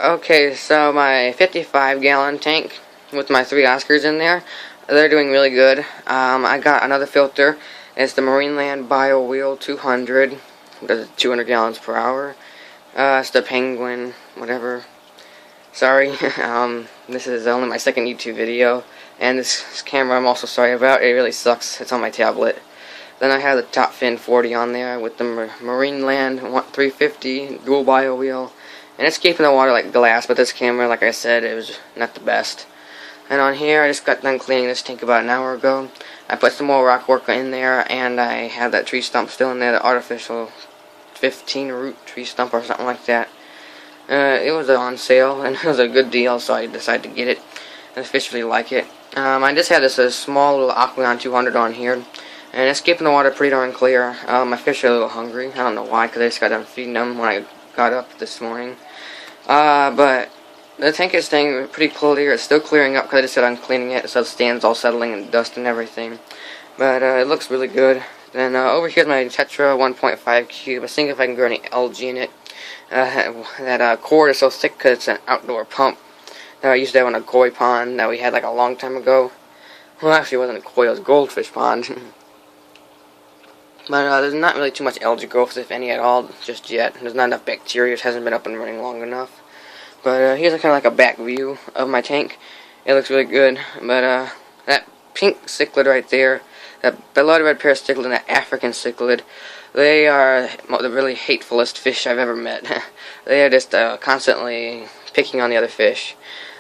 Okay, so my 55-gallon tank with my 3 Oscars in there, they're doing really good. I got another filter. It's the Marineland BioWheel 200. Does 200 gallons per hour. It's the Penguin, whatever. Sorry, this is only my second YouTube video, and this camera I'm also sorry about. It really sucks. It's on my tablet. Then I have the Top Fin 40 on there with the Marineland 350 dual BioWheel. And it's keeping the water like glass, but this camera, like I said, it was not the best. And on here, I just got done cleaning this tank about an hour ago. I put some more rock work in there, and I have that tree stump still in there, the artificial 15 root tree stump or something like that. It was on sale, and it was a good deal, so I decided to get it. And the fish really like it. I just had this small little Aqueon 200 on here, and it's keeping the water pretty darn clear. My fish are a little hungry. I don't know why, because I just got done feeding them when I got up this morning. But the tank is staying pretty clear. It's still clearing up because I just got done cleaning it, so the stand's all settling and dust and everything. But it looks really good. Then over here's my Tetra 1.5 cube. I was thinking if I can grow any algae in it. That cord is so thick because it's an outdoor pump that I used to have on a koi pond that we had like a long time ago. Well, actually it wasn't a koi, it was a goldfish pond. But there's not really too much algae growth, if any at all, just yet. There's not enough bacteria. It hasn't been up and running long enough. But here's kind of like a back view of my tank. It looks really good. But that pink cichlid right there, that blood red pair cichlid and that African cichlid, they are the really hatefulest fish I've ever met. They are just constantly picking on the other fish.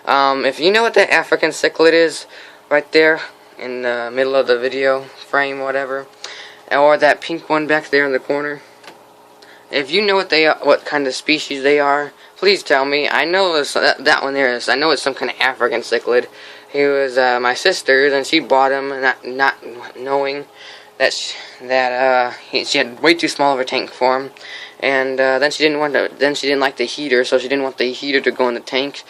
If you know what that African cichlid is, right there in the middle of the video frame, whatever, or that pink one back there in the corner, if you know what they are, what kind of species they are, please tell me. I know that one there is. I know it's some kind of African cichlid. He was my sister's, and she bought him, not knowing that she had way too small of a tank for him. And then she didn't like the heater, so she didn't want the heater to go in the tank.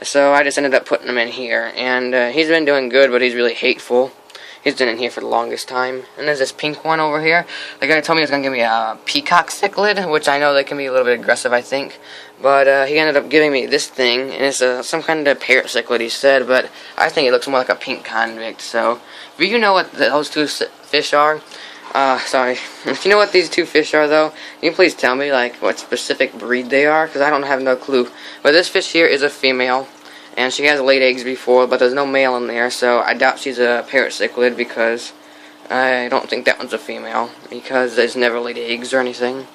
So I just ended up putting him in here, and he's been doing good, but he's really hateful. He's been in here for the longest time. And there's this pink one over here. The guy told me he was going to give me a peacock cichlid, which I know they can be a little bit aggressive, I think. But he ended up giving me this thing, and it's some kind of parrot cichlid, he said, but I think it looks more like a pink convict. So, if you know what those two fish are, if you know what these two fish are, though, can you please tell me, like, what specific breed they are? Because I don't have no clue. But this fish here is a female. And she has laid eggs before, but there's no male in there, so I doubt she's a parrot cichlid because I don't think that one's a female because there's never laid eggs or anything.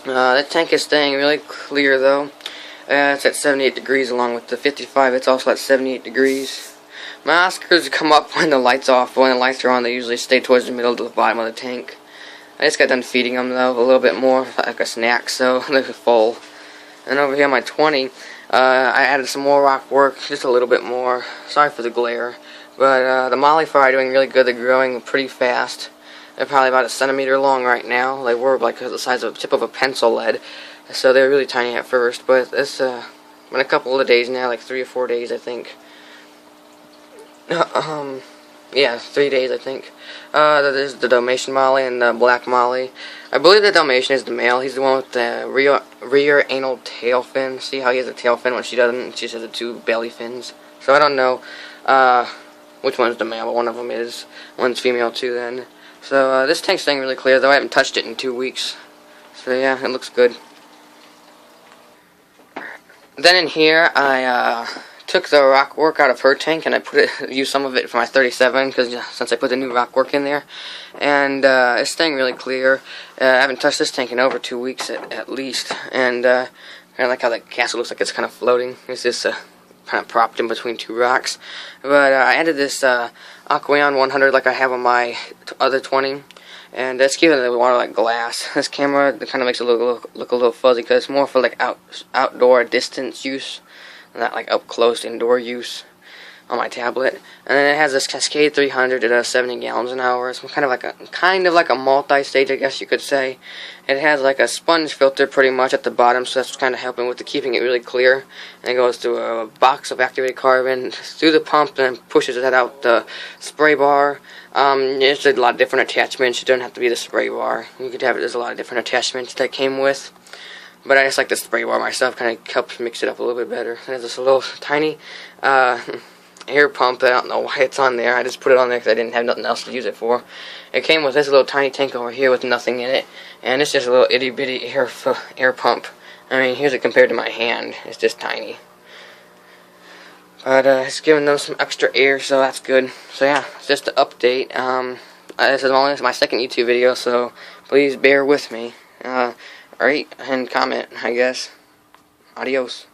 That tank is staying really clear though. It's at 78 degrees along with the 55. It's also at 78 degrees. My Oscars come up when the light's off. When the lights are on, they usually stay towards the middle to the bottom of the tank. I just got done feeding them though, a little bit more, like a snack, so they're full. And over here, my 20. I added some more rock work, just a little bit more. Sorry for the glare. But the molly fry are doing really good. They're growing pretty fast. They're probably about a centimeter long right now. They were like the size of the tip of a pencil lead. So they're really tiny at first. But it's been a couple of days now, like 3 or 4 days, I think. Yeah, 3 days, I think. There's the Dalmatian molly and the black molly. I believe the Dalmatian is the male. He's the one with the rear anal tail fin. See how he has a tail fin when she doesn't? She just has the 2 belly fins. So I don't know which one's the male, but one of them is. One's female too then. So this tank's staying really clear, though I haven't touched it in 2 weeks. So yeah, it looks good. Then in here, I took the rock work out of her tank and I used some of it for my 37 because since I put the new rock work in there, and it's staying really clear. I haven't touched this tank in over 2 weeks at least, and I like how the castle looks like it's kind of floating. It's just kind of propped in between 2 rocks. But I added this Aqueon 100 like I have on my other 20. And that's keeping the water like glass. This camera kind of makes it look a little fuzzy because it's more for like outdoor distance use, not like up close indoor use on my tablet. And then it has this Cascade 300 at 70 gallons an hour. It's kind of like a multi-stage, I guess you could say. It has like a sponge filter pretty much at the bottom, so that's kind of helping with keeping it really clear. And it goes through a box of activated carbon through the pump and pushes that out the spray bar. There's a lot of different attachments. It doesn't have to be the spray bar. There's a lot of different attachments that came with. but I just like the spray bar myself, kind of helps mix it up a little bit better. And it's just a little tiny air pump that I don't know why it's on there. I just put it on there because I didn't have nothing else to use it for. It came with this little tiny tank over here with nothing in it, and it's just a little itty bitty air pump. I mean, here's it compared to my hand. It's just tiny. But it's giving them some extra air, so that's good. So yeah, it's just an update. This is only my second YouTube video, so please bear with me. Rate and comment, I guess. Adios.